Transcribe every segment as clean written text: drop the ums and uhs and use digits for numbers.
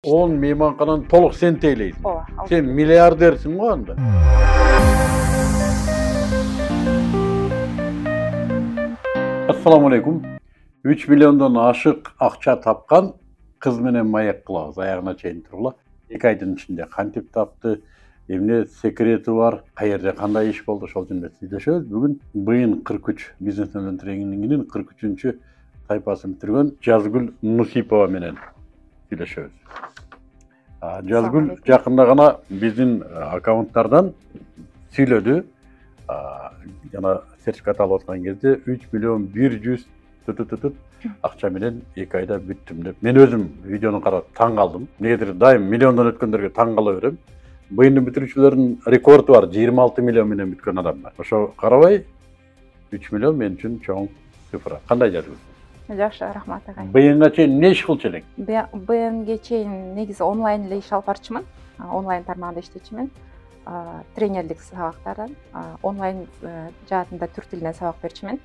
10 mehmanxonani to'liq sen teylaysan. Ооба. Sen milliardersin go anda. Assalamu alaykum. 3 milliondan aşık akça tapkan kız menen mayak kılabız. Ayağına çeyin turla. 2 ayдын içinde kantip taptı. Emne sekreti var. Qayerде qanday iş boldu şol jөнүндө сүйлөшөбүз. Бүгүн быйын 43 бизнес тренингинин 43-чү тайпасын бүтүргөн Жазгүл Нусипова менен сүйлөшөбүз. Жазгүл жакында гана биздин аккаунттардан сүйлөдү. Жана сертификат алып аткан кезде 3 миллион 100 акча менен 2 айда бүттүм деп. Мен өзүм видеону карап таң калдым. Негедир дайым миллиондон өткөндөргө таң кала берем. Быйындын бүтүрүүчүлөрүнүн рекорду бар, 26 миллион менен бүткөн адамдар. Ошо карабай 3 миллион мен үчүн чоң цифра. Кандай Жазгүл? Жакшы, рахмат агай. Быйынга чейин эмне иш кылчу элең? Быйынга чейин негизи онлайн эле иш алып барчумун. Онлайн тармагында иштечүмүн. Тренерлик сабактардан, онлайн жаатында түрк тилинен сабак берчүмүн.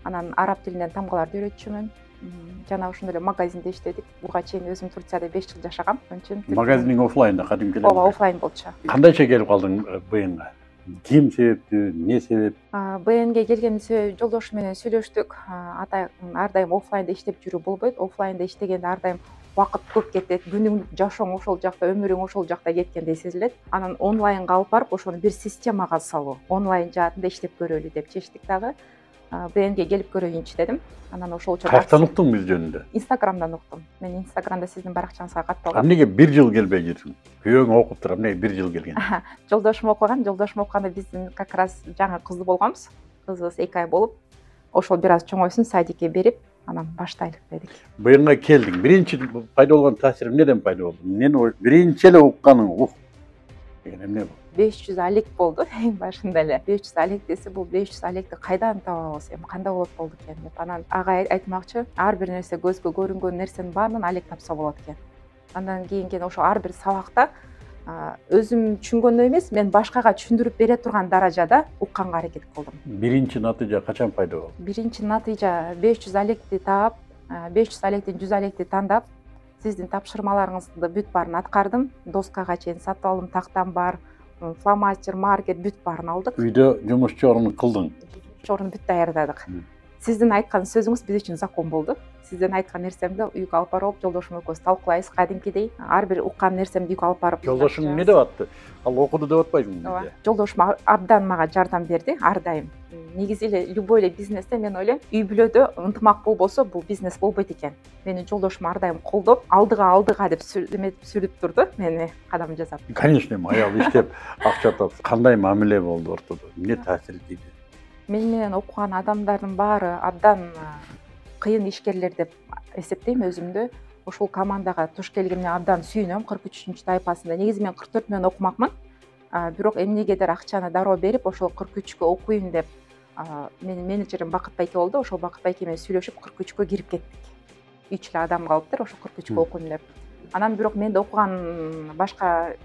Анан араб тилинен тамгаларды үйрөтчүмүн. Жана ошондой эле магазинде иштедик. Буга чейин өзүм Турцияда 5 жыл жашагам. Магазиниң офлайнда кадимки эле. Ооба, офлайн болчу. Кандайча келип калдың быйынга? Ким себептүү, эмне себеп? Быйынга келген жолдошум менен сүйлөштүк. Ар дайым офлайнда иштеп жүрүү болбойт. Офлайнда иштегенде ар дайым убакыт көп кетет. Күнүң жашооң ошол жакта, өмүрүң ошол жакта кеткендей сезилет. Анан онлайнга алып барып, ошону бир системага салуу, онлайн жаатында иштеп көрөлү деп чечтик дагы. БНГ келип көрөйүнчү дедим. Анан ошол үчүн Каяктан уктуң биз жөнүндө? Инстаграмдан уктум. Мен Инстаграмда сиздин баракчаңызга катталгам. Эмнеге 1 жыл келбей жүрсүң? Күйөөң окуп туруп, эмнеге 1 жыл келген? Жолдошум окуганда биздин как раз жаңы кыздуу болгонбуз. Кызыбыз 2 ай болуп, ошол бир аз чоңойсун, садикке берип, анан баштайлык дедик. Быйынга келдиң. Биринчи пайда болгон таасир эмнеден пайда болду? Мен биринчи эле укканың деген эмне болду? 500 алек болду эң башында эле. 500 алек десе, бул 500 алекти кайдан табабыз, эми кандай болот болду экен деп. Анан ага айтмакчы, ар бир нерсе көзгө көрүнгөн нерсенин баарын алек тапса болот экен. Андан кийин ошо ар бир сабакта өзүм түшүнгөндөй эмес, мен башкага түшүндүрүп бере турган даражада укканга аракет кылдым. Биринчи натыйжа качан пайда болду? Биринчи натыйжа 500 алекти таап, 500 алектен 100 алекти тандап, сиздин тапшырмаларыңызды бүт баарын аткардым. Доскага чейин сатып алдым, тактам бар, фломастер, маркер бүт баарын алдык. Үйдө жумуш чорун кылдың. Чорун бүт даярдадык. Сиздин айткан сөзүңүз биз үчүн закон болду. Сиздин айткан нерсемди үйгө алып барып, жолдошум экөөбүз талкуулайбыз кадимкидей. Ар бир уккан нерсемди үйгө алып барып. Жолдошуң эмне деп атты? Ал окуду деп атпайсыңбы бизде? Жолдошум абдан мага жардам берди ар дайым. Негизи эле любой эле бизнесте мен ойлойм, үй бүлөдө ынтымак болбосо бул бизнес болбойт экен. Мени жолдошум ар дайым колдоп, алдыга деп сүрүп турду, мени кадам жасап. Конечно, аял иштеп акча тапса, кандай мамиле болду ортодо? Эмне таасир тийди? Мен менен окуган адамдардын баары абдан кыйын ишкерлер деп эсептейм өзүмдү. Ошол командага туш келгениме абдан сүйүнөм. 43-чү тайпасында. Негизи мен 44 менен окумакмын. Бирок эмнегедир акчаны дароо берип, ошол 43кө окуйм деп менин менеджерим Бакыт байке болду. Ошол Бакыт байке менен сүйлөшүп 43кө кирип кеттик. 3 эле адам калыптыр, ошол 43кө окуйм деп. Анан бирок менде окуган башка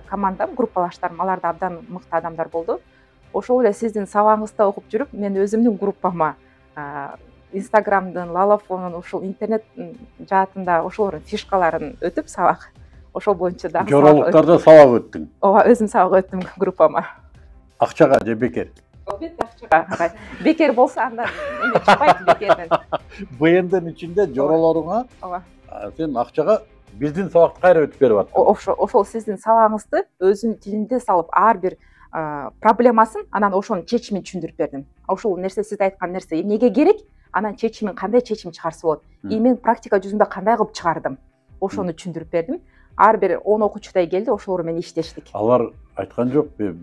командам, группалаштарым, алар да абдан мыкты адамдар болду. Ошол эле сиздин сабагыңызда окуп жүрүп, мен өзүмдүн группама Инстаграмдын, Лалафонун, ушул интернет жаатында ошолордун фишкаларын өтүп сабак. Ошол боюнча дагы жоролуктарда сабак өттүң. Ооба, өзүм сабак өттүм группама. Акчага же бекер? Албетте акчага. Бекер болсо анда эме чыкпайт бекерден. Быйындын ичинде жоролоруңа Ооба. Сен акчага биздин сабакты кайра өтүп берип аттың. Ошол сиздин сабагыңызды өзүм тилинде салып, ар бир проблемасын, анан ошонун чечимин түшүндүрүп бердим. Ошол нерсе сиз айткан нерсе эмнеге керек, анан чечимин кандай чечим чыгарса болот. Мен практика жүзүндө кандай кылып чыгардым, ошону түшүндүрүп бердим. Ар бир 10 окуучудай келди, ошолор менен иштештик. Алар айткан жокпу,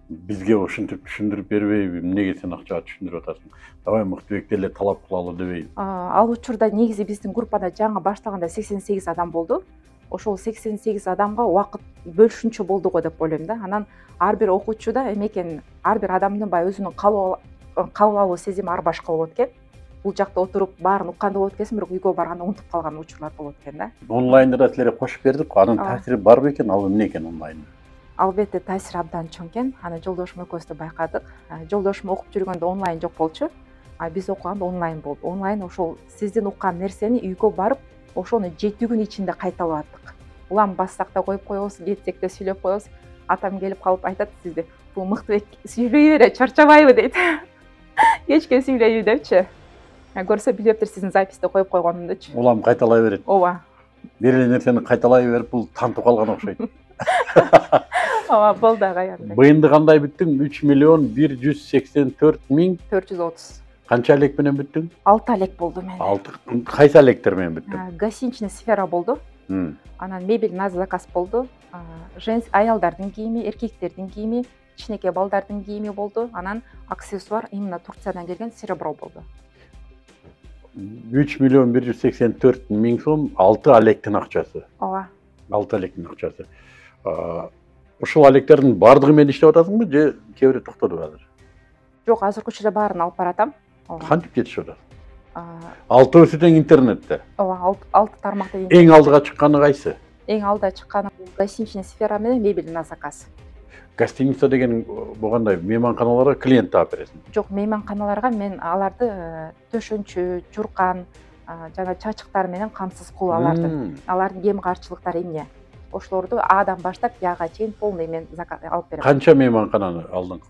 бизге ушинтип түшүндүрүп бербейби, эмнеге сен акчага түшүндүрүп атасың? Давай мыктыбек эле талап кылалы дебейби? Ал учурда негизи биздин группада жаңы баштаганда 88 адам болду. Ошол 88 адамга убакыт бөлүшүнчө болду го деп ойлойм да. Анан ар бир окуучуда эмекен, ар бир адамдын баягы өзүнүн кабыл алуу сезими ар башка болот экен. Бул жакта отуруп баарын укканда болот экенсиң, бирок үйгө барганда унутуп калган учурлар болот экен да. Онлайнда силерге кошуп бердик, анын таасири барбы экен, ал эмне экен онлайн? Албетте таасир абдан чоң экен. Аны жолдошум экөөбүз да байкадык. Жолдошум окуп жүргөндө онлайн жок болчу. Биз окуганда онлайн болду. Онлайн ошол сиздин уккан нерсени үйгө барып ошону 7 күн ичинде кайталап аттык. Улам бассак да коюп коебуз, кетсек да сүйлөп коебуз. Атам келип калып айтат, сизди бул Мыктыбек сүйлөй бере, чарчабайбы дейт. Кечке сүйлөйбү депчи. Көрсө билептир сиздин записти коюп койгонумдучу. Улам кайталай берет. Ооба. Бир эле нерсени кайталай берип бул тантып калган окшойт. Ооба, болду агай андай. Быйынды кандай бүттүң? 3.184.000 430. Канча элек менен бүттүң? 6 элек болду менде. 6. Кайсы электер менен бүттүң? Гостиничный сфера болду. Анан мебель на заказ болду. Аялдардын кийими, эркектердин кийими, кичинекей балдардын кийими болду. Анан аксессуар именно Турциядан келген серебро болду. 3.184.000 сом 6 алектин акчасы. Ооба. 6 алектин акчасы. Ушул алектердин бардыгы менен иштеп атасыңбы же кээ бирөө токтоду азыр? Жок, азыркы учурда баарын алып баратам. Кантип жетишип атат? 6 тең интернетте. Ооба, 6 тармакта. Эң алдыга чыкканы кайсы? Эң алда чыкканы гостиничный сфера менен мебель на заказ. Гостиница деген болгондой мейманканаларга клиент таап бересиң? Жок, мейманканаларга мен аларды төшөнчү, журкан, жана чачыктар менен камсыз кылып алардын кем карчылыктары эмне? Ошолорду Адан баштап Яга чейин полный мен заказ алып берем. Канча мейманкананы алдың?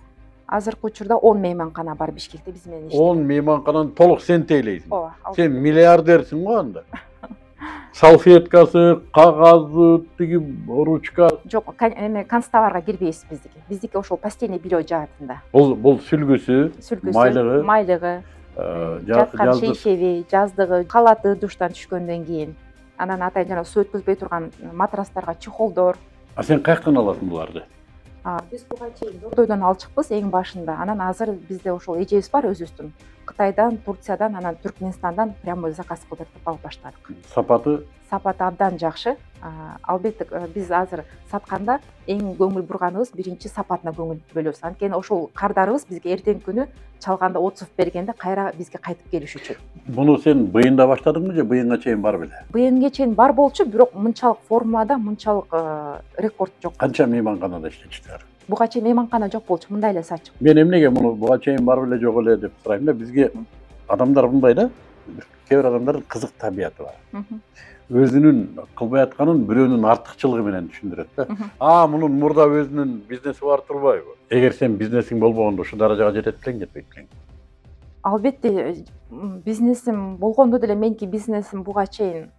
Азыркы учурда 10 мейманкана бар Бишкекте биз менен иштейт. 10 мейманкананы толук сен тейлейсиң. Ооба. Сен миллиардерсиң го анда. Салфеткасы, кагазы, тиги ручка. Жок, эме констоварга кирбейбиз биздики. Биздики ошол постельный белье жаатында. Бул сүлгүсү, майлыгы, жаткан шейшеби, жаздыгы, халаты душтан түшкөндөн кийин. Анан атайын жана суу өткөзбөй турган матрастарга чехолдор. Сен каяктан аласың буларды? Биз буга чейин Дордойдон алчыкпыз эң башында. Анан азыр бизде ошол эжебиз бар өзүбүздүн. Кытайдан, Турциядан, анан Түркменистандан прямой заказ кылдыртып алып баштадык. Сапаты абдан жакшы. Албетте биз азыр сатканда эң көңүл бурганыбыз биринчи сапатына көңүл бөлөбүз. Анткени ошол кардарыбыз бизге эртеңки күнү чалганда отзыв бергенде кайра бизге кайтып келиш үчүн. Буну сен быйында баштадыңбы же быйынга чейин бар беле? Быйынга чейин бар болчу, бирок мынчалык формада, мынчалык рекорд жок. Канча мейманканада иштечтиңер? Буга чейин мейманкана жок болчу, мындай эле сачып. Мен эмнеге муну буга чейин бар беле жок эле деп сурайм да, бизге адамдар мындай да, кээ бир адамдардын кызык табияты бар. Өзүнүн кылбай атканын бирөөнүн артыкчылыгы менен түшүндүрөт да. Мунун мурда өзүнүн бизнеси бар турбайбы? Эгер сен бизнесиң болбогондо ушул даражага жетет белең, жетпейт белең? Албетте, бизнесим болгондо деле меники бизнесим буга чейин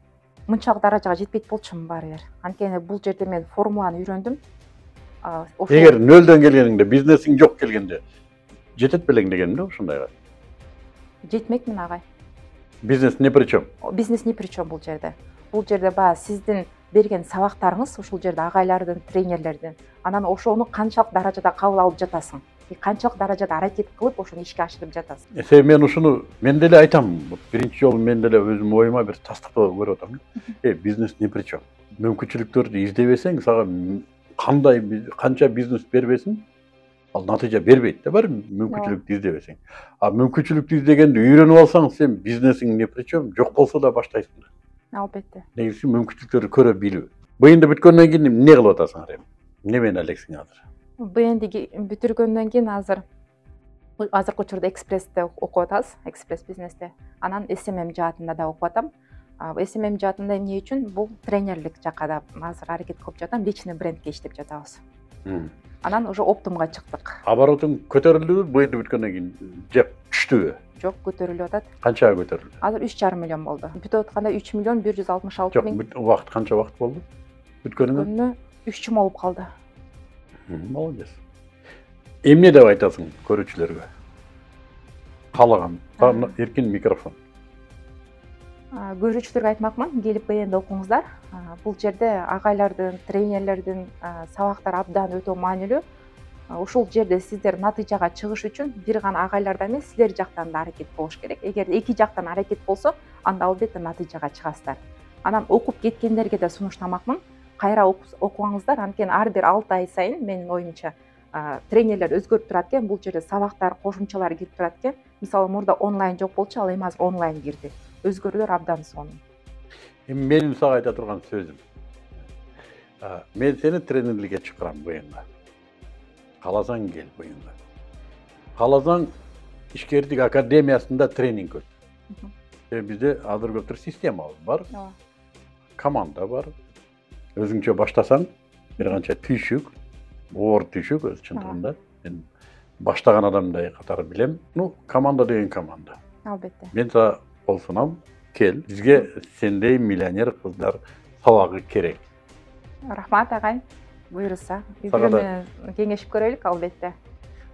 мынчалык даражага жетпейт болчумун баары бир. Анткени бул жерде мен формуланы үйрөндүм. Эгер нөлдөн келгениңде, бизнесиң жок келгенде жетет белең дегеним да ушундайга. Жетмекмин агай. Бизнес не причем? Бизнес не причем бул жерде. Бул жерде баягы сиздин берген сабактарыңыз ушул жерде агайлардын, тренерлердин. Анан ошону канчалык даражада кабыл алып жатасың? Канчалык даражада аракет кылып ошону ишке ашырып жатасың? Мен ушуну мен деле айтам. Биринчи жолу мен деле өзүм оюма бир тастыктоо көрүп атам. Бизнес не причем? Мүмкүнчүлүктөрдү издебесең, сага канча бизнес бербесин, ал натыйжа бербейт да, бар мүмкүнчүлүктү издебесең. Мүмкүнчүлүктү издегенди үйрөнүп алсаң, сен бизнесиң не причем, жок болсо да баштайсың. Албетте. Негизи мүмкүнчүлүктөрдү көрө билүү. Быйынды бүткөндөн кийин эмне кылып атасың эми? Эмне менен элексиң азыр? Быйынды бүтүргөндөн кийин азыркы учурда экспрессте окуп атабыз, экспресс бизнесте. Анан SMM жаатында да окуп атам. SMM жаатында эмне үчүн? Бул тренерлик жакка да азыр аракет кылып жатам, личный брендке иштеп жатабыз. Анан уже оптумга чыктык. Оборотуң көтөрүлдүбү быйынды бүткөндөн кийин? Же түштүбү? Жок, көтөрүлүп атат. Канчага көтөрүлдү? Азыр 3,5 миллион болду. Бүтүп атканда 3.166.000. Жок, убакыт канча убакыт болду? Бүткөнүнө? 3 жум болуп калды. Молодец. Эмне деп айтасың көрүүчүлөргө? Каалаган, эркин микрофон. Көрүүчүлөргө айтмакмын, келип быйынды окуңуздар. Бул жерде агайлардын, тренерлердин сабактары абдан өтө маанилүү. Ушул жерде сиздер натыйжага чыгыш үчүн бир гана агайларда эмес, силер жактан да аракет болуш керек. Эгер эки жактан аракет болсо, анда албетте натыйжага чыгасыздар. Анан окуп кеткендерге да сунуштамакмын. Кайра окуңуздар, анткени ар бир 6 ай сайын менин оюмча тренерлер өзгөрүп турат экен, бул жерде сабактар, кошумчалар кирип турат экен. Мисалы мурда онлайн жок болчу, ал эми азыр онлайн кирди. Өзгөрүүлөр абдан сонун. Менин сага айта турган сөзүм. Мен сени тренерликке чакырам быйынга. Кааласаң кел быйынга. Кааласаң ишкерлик академиясында тренинг өт. Бизде азыр көптөр система бар. komanda var. Özüңчө баштасаң, бир канча түйшүк, оор түйшүк өз чындыгында. Мен баштаган адамдай катары билем. Команда деген команда. Албетте. Мен сага кол сунам, кел. Бизге сендей миллионер кыздар сабагы керек. Рахмат агай. Буйруса. Биз Сага да- менен кеңешип көрөлүк албетте.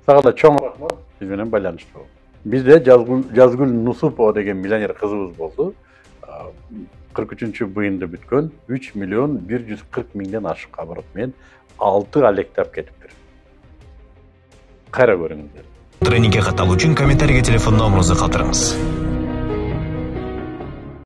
Сага да чоң рахмат. Биз менен байланыштуу бол. Бизде Жазгүл Нусупова деген миллионер кызыбыз болду. 43-быйынды бүткөн 3 миллион 140 миңден ашык оборот менен 6 алектеп кетиптир. Кайра көрүңүздөр. Тренингге каталуу үчүн комментарийге телефон номуруңузду калтырыңыз.